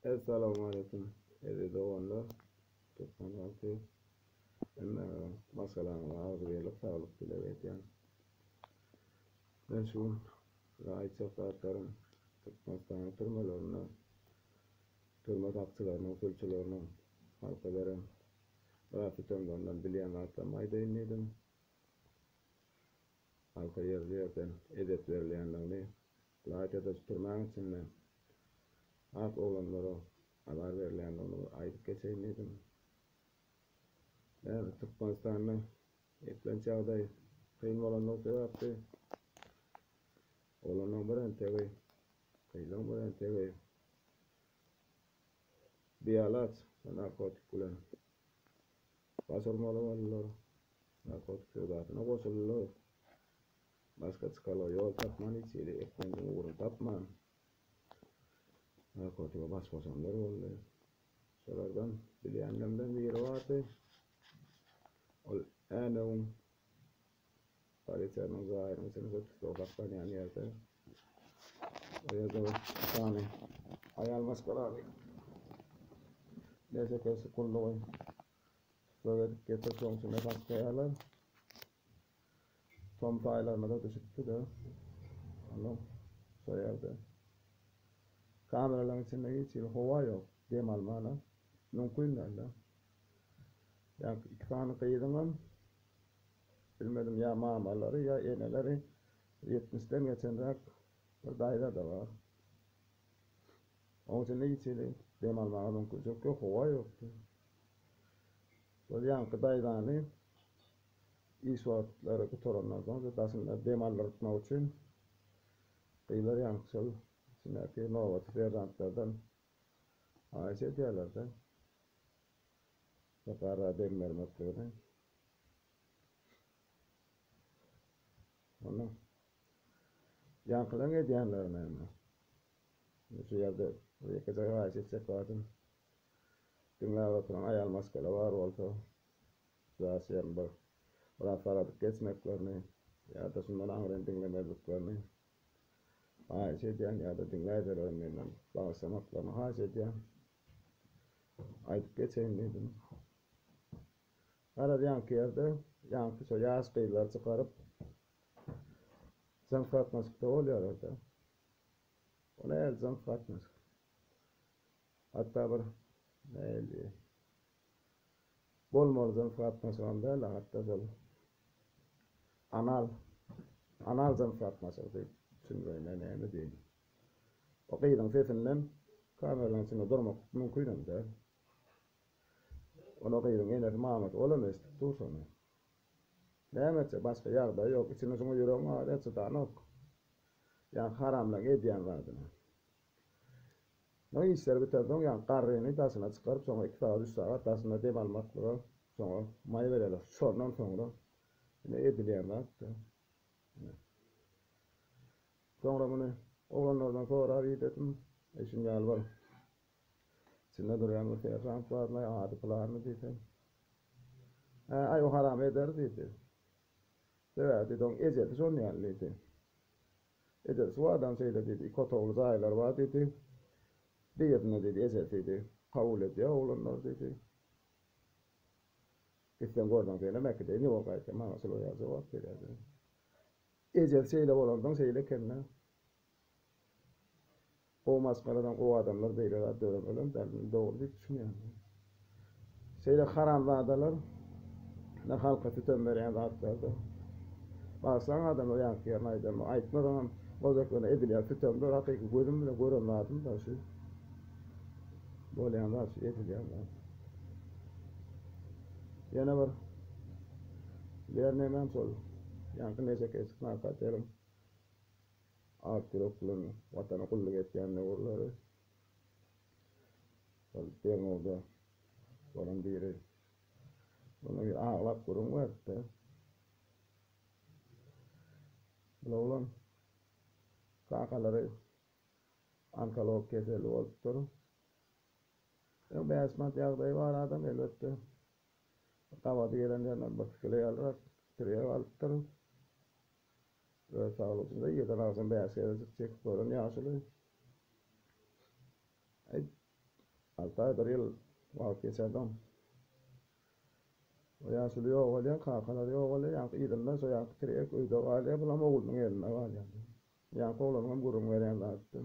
Assalamu alaikum. Evde onda toplantı masalan ağzıyla sağlık dilemek yani. Ben şu ait çafatların tutmastan turmalarına, turma kapçılarına, usulçularına halka veren rafitemden ondan bilen atlamaydı inledim. Halka yerlerden edep verilenlerini layıkta turmanın içinde ak olanlara haber verilenlerini ayıp geçeyim. Yani Türkmenistan'da eklen çağday kıyım olanlar sebepti. Olanlar bilen tegay, kıyılan bilen tegay. Biyalat, narkotik bilen. Basırmalı varlar, narkotik sevdatına koşulurlar. Başka çıkarlar yol tapman içeri, eklenin uğrun tapman. Narkotika baş koşanlar oldu. Şolardan bileyenlemden biri vardı. Ol ene Parita'nın zahirini seni sokaktan yani yerde. Oraya da bir tane ayal maskaralı. Neyse kesi kullanmayın. Böyle getir sonuçunda kaskayarlar. Tom taylarına da düşüktü de. Anlam soyardı. Kameraların içinde geçiyor. Hava yok. Dem almana. Mümkün değil. Yani iki tane kıyıdan bilmedim ya mamaları ya eneleri 70'ten geçenler bir daire de var. Onun için ne geçiyor? Dem almana mümkün yok. Hava yoktu. Böyle yankı dayıdanı iş vakitleri kuturanlardan zaten demarlar tutmak için kıyılar yankısal içindeki novatif yerantlardan aiş ediyorlardı. Yapara demir mutluğunu. Onu yankılan ediyenlerine mi? Şu yerde yakacak aiş edecek vardım. Günler oturan ayal maskeli var oldu. Zaten bu rafarat geçmeklerini ya da şundan ağrın dinlemediklerini aiş ediyen ya da dinleyicilerimden bağışlamaklarını aiş ediyen ayıp geçeyim dedim. Arada yankı yerde yankı şu yağız kıyılar çıkarıp zam fatmasıkta oluyor orada. Ona el zam fatmasık. Hatta bir neydi? Bolmor zam fatmasık onda hatta böyle anal zam fatmasık deyip çünkü ne diyeyim. O kıyıdan sesinden kameranın içinde durmak mümkün değil. Onu kıyıdan yine Mahmut olamaz tutursana. Demetse başka yerde yok. İçine şunu yüreğim var. Etse daha yok. Yani haramla ediyen vardı. Ne işler bitirdim yani karreni tasına çıkarıp sonra 2 saat 3 saat tasına dem almakla sonra may verirler. Şordan sonra yine edilen vardı. Sonra bunu oğlanlardan sonra bir dedim. Eşim gel var. Şimdi duruyan bir ferran varla adı planı dedi. Ay o haram eder dedi. Evet dedim ezeti son yani dedi. Ezeti su adam şeyle dedi. Kotoğlu zaylar var dedi. Diğerine dedi ezeti kabul ediyor oğlanlar dedi. İsten oradan söylemek dedi. Ne o kadar manasıl o yazı var dedi. Ezet şeyle oğlandan şeyle kendine. O maskaradan o adamlar böyle dövmeler derdim doğru bir düşünüyor. Şeyle haram adalar ne halka tüten veren rahatlarda. Bazen adamlar yankı yerine aydın. Aytmadan bozaklarına ediliyor. Tüten de hakiki gözüm bile görünmedim da şey. Böyle yanlar şey ediliyor. Yine var. Diğer nemem sol. Yankı neyse kesik narkaterim. Artır okulun vatanı kulluk ettiğinde oraları. Bir oldu. Onun biri. Bunu bir ağlap kurum vardı. Ulan kakaları ankalog keseli oldu. Yok besmat yağdayı var adam elbette. Kavadı gelen yerden bakışıyla alarak sıraya alıptır. Ve sağlıkında yıkan ağzın beyaz yere çıkacak. Böyle yaşlı. 6 aydır yıl vakit geçerdim. O yaşlı yok oluyor, kalkalar yok oluyor. Yankı idilmez, o yankı tirek uyda oluyor. Bulam oğlunun eline var yani. Yankı oğlunun gurun veren lattı.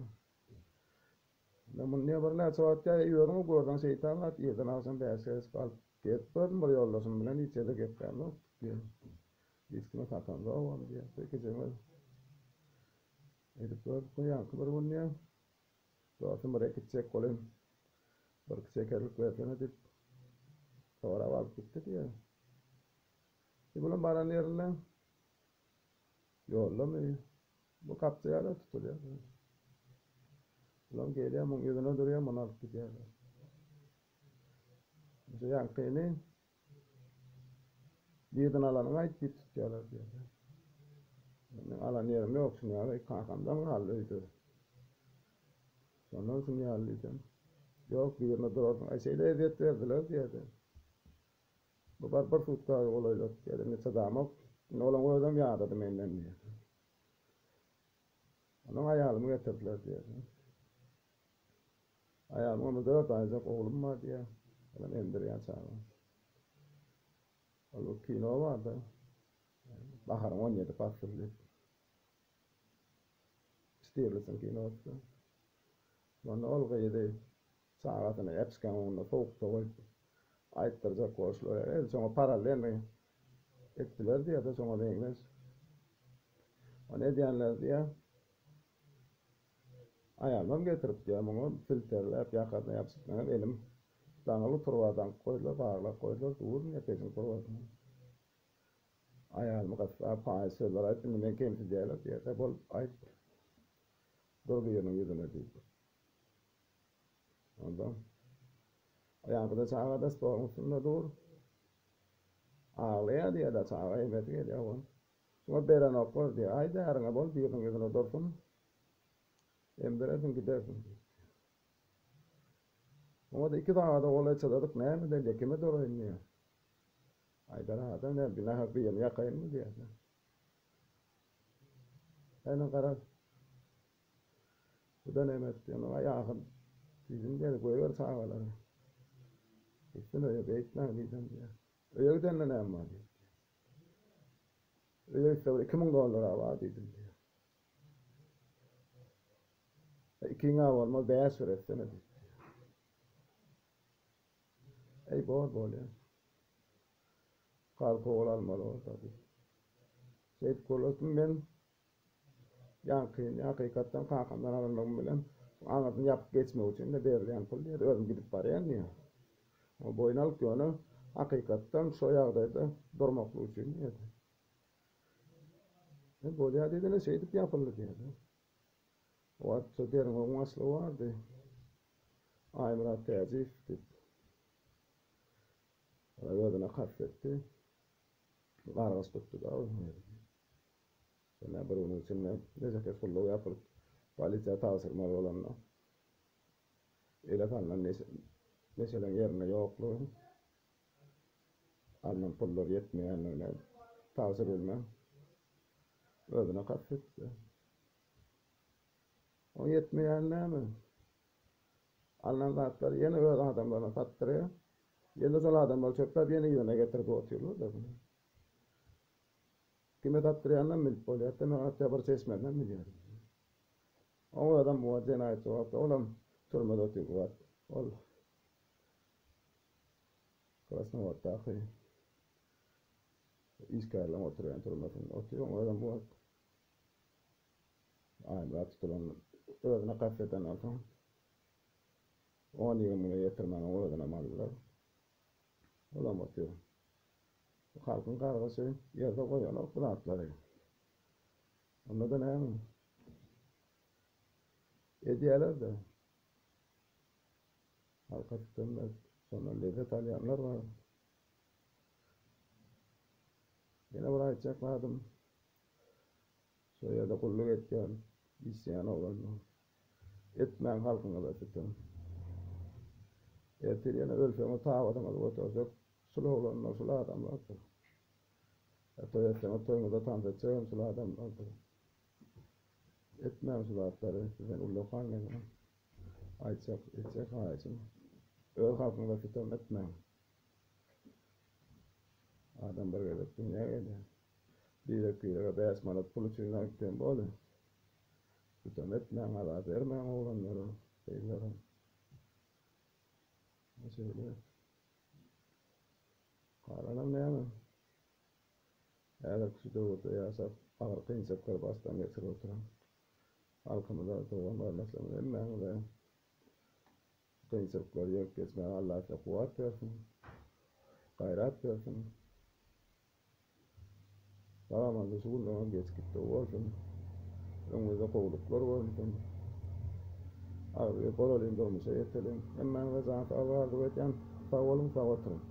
Mun ne barla saat ya yürüdüm gordan şeytan lat yerden alsam beses kal. Get bir yollasın bilen içeri getdim. Diskime takan da o diye. Peki cemal. Edip bu yankı bir bunun ya. Zaten bir çek kolayım. Bir çekerlik verdiğine dip. Sonra var gitti diye. Bunun baran yerine yollamıyor. Bu kapçaya da tutuluyor. Ulan geliyor mun yüzüne duruyor mun alıp gidiyor. İşte yankıyını birden alanına ait bir tutuyorlar diyor. Yani alan yerim yok şimdi ya. Kankamdan hallıydı. Sonra şunu halledeceğim. Yok birine dururdum. Şeyle eziyet verdiler diyordu. Bu barbar tuttular olaylar. Yani ne damat. Ne olan o adam yağdadı benden diye. Onun ayağımı getirdiler diye. Ayağımı 4 aylık oğlum var diye. Ben endiriyen sağlam. O kino vardı. Baharın 17 patlılı. Stirlis'in kinosu. Sonra olgaydı. Sağlatını hepsken onunla soğukta var. Ayıttıracak koşular. Sonra paralel ettiler diye de sonra değmez. O ne diyenler diye. Ayağımdan getirip diye bunu filtrelep yakada yapsınlar. Elim danalı turvadan koydular, bağırlar koydular. Doğru ne peşin turvadan. Ayağımı kasığa payı söyler. Ayıttım ben kimse diyorlar diye. De bol ayıt. Durguyor'un yüzüne değil. Ondan. Ayağımı da sağa da sormuşsun dur. Ağlaya diye de sağa emet geliyor. Sonra beren oklar diye. Ay değerine bol bir yüzüne dursun. Emdiresin gidersin. Ama da 2 tane da olay çadadık ne mi de lekime doğru iniyor. Aydara adam ne bina hakkıyım yakayım mı diye. Aynen karar. Bu da nemet diyor. Ama yakın. Bizim diye koyuyor sağları. İşte öyle bekler diyeceğim diye. Öyle giden ne var diye. Öyle işte $2,000 var dedim diye. 2 var mı beyaz süresine diye. Ey bol ya. Kalkı olalmalı o tabii. Şey kurulsun ben yankıyım. Hakikaten kankamdan alınmam bilen. Anlatın yapıp geçme için de verilen pul diye. Özüm gidip barayan ya. O boynalık yönü hakikaten soyağdaydı. Durmaklı için diye. Bolya dediğine şey edip yapıldı diye. O at derin o aslı vardı. Aymırat tezif dedi. Ödüne kasvetti. Kargız tuttu da. Sonra bir onun için ne kez kulluğu yapılıp valide tasırmalı olanla. Öyle kalınan neşelen yerine yokluğu. Alınan pullar yetmeyenlerine tasır bilmem. Ödüne kasvetti. O yetmeyenler mi? Alınan zatları yeni öyle adamlarına sattırıyor. Yeni son adamlar çöpler yeni yöne getirip oturuyorlar da bunu. Kime tattırıyandan bilip oluyor. Hatta hatta bir seçmenden biliyorum. O adam bu cenayet cevapta. Olam turmada oturuyor var. Ol. Krasna var tahi. İşgarlan oturuyan turmasında oturuyor. O adam bu aynı rahat tutulan öğrene kafeden alsam. 10 yılını yetirmen öğrene mallar. Olam oturuyor. Halkın kargısı yerde koyuyorlar kulakları. Anladın mı? Hediyeler de halka tutanlar sonra lezzet alayanlar var. Yine buraya çakmadım. Soyada kulluk etken isyan olanlar. Etmen halkına da tutun. Etiriyene ölfemi tavadamadı oturacak. Sulu olanlar sulu adamlardır. Toyasını toyunu tanıtacağım sulu adamlardır. Etmem sulu adamları. Sizin ullu kanlığına. Ayçak, etçek ağacım. Öz halkyňyza sitem etmeň. Adam bir gelip dünýä geldi. Direk bäs manat pul üçin aýtdym bolu. Sitem etmeň, ala bermeň oglanlara, beýlere. Mesela Karanam näme? Eğer küçük olursa yaşap, ağır kıyınçaklar bastan geçir oturan. Halkımıza doğan var mesela, emmem ve kıyınçaklar yok geçme, Allah size kuvvet versin, gayret versin. Sağlamazda şugullanan geç gitti olsun, önümüzde kovuluklar olsun. Ağrıya kolalayım dolmuşa yetelim, emmem ve zaten Allah'a dua eten, sağ olun, sağ oturun.